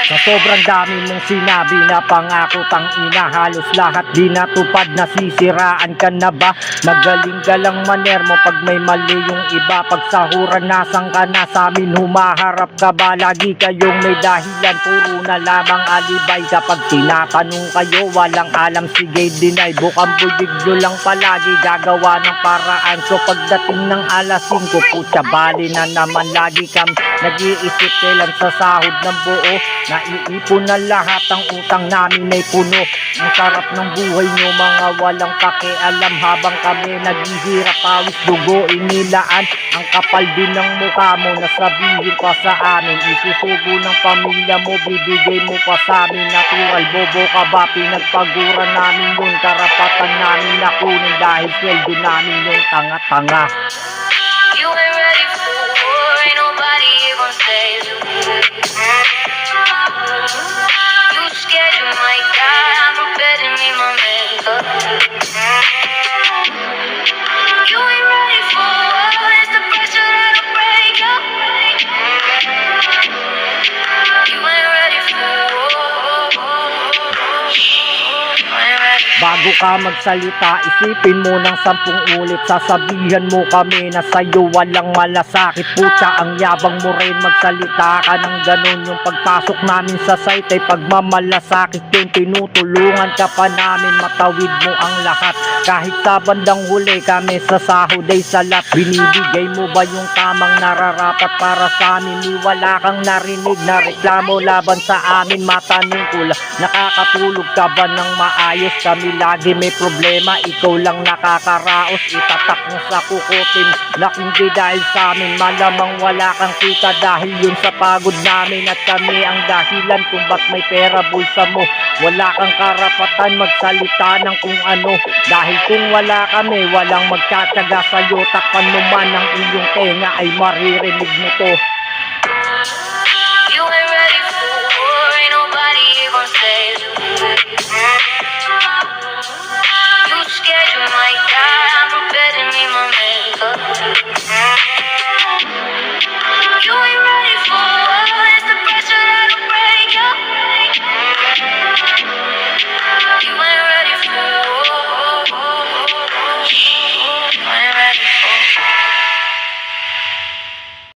Sa sobrang dami mong sinabi na pangako tangina, halos lahat di natupad, nasisiraan ka na ba? Magaling ka lang maner mo pag may mali yung iba. Pag sahuran nasang ka na sa amin, humaharap ka ba? Lagi kayong may dahilan, puro na lamang alibay. Kapag tinatanong kayo, walang alam, sige deny. Bukang budig nyo lang palagi, gagawa ng paraan. So pagdating ng alas 5, putya bali na naman. Lagi kang nag-iisip kailan sa sahod ng buo. Naiipon na lahat ang utang namin ay puno. Ang sarap ng buhay nyo mga walang pakialam. Habang kami naghihirap, pawis dugo inilaan. Ang kapal din ng mukha mo, nasabihin pa sa amin. Isusugo ng pamilya mo, bibigay mo pa sa amin. Natural, bobo ka ba? Pinagpaguran namin yun, karapatan namin na kunin. Dahil sweldo namin yung tanga-tanga. You ain't ready for war, ain't nobody here gon' save you. You scared you might die, I'm prepared to meet my maker. You ain't ready for war, it's the pressure that'll break you. You ain't ready for war. You ain't ready. Bago ka magsalita, isipin mo ng 10 ulit. Sasabihan mo kami na sa'yo walang malasakit. Putya, ang yabang mo rin, magsalita ka ng ganun. Yung pagpasok namin sa site ay pagmamalasakit yun. Tinutulungan ka pa namin, matawid mo ang lahat. Kahit sa bandang huli kami sa sahod ay salat. Binibigay mo ba yung tamang nararapat para sa amin? Ni wala kang narinig na reklamo laban sa amin. Matanong ko lang, nakakatulog ka ba ng maayos? Kami lagi may problema, ikaw lang nakakaraos. Itatak mo sa kukutin na hindi dahil sa amin. Malamang wala kang kita dahil yun sa pagod namin. At kami ang dahilan kung ba't may pera bulsa mo. Wala kang karapatan magsalita ng kung ano. Dahil kung wala kami, walang magtsatsaga sa'yo. Takpan mo man ang iyong tenga ay maririnig mo to.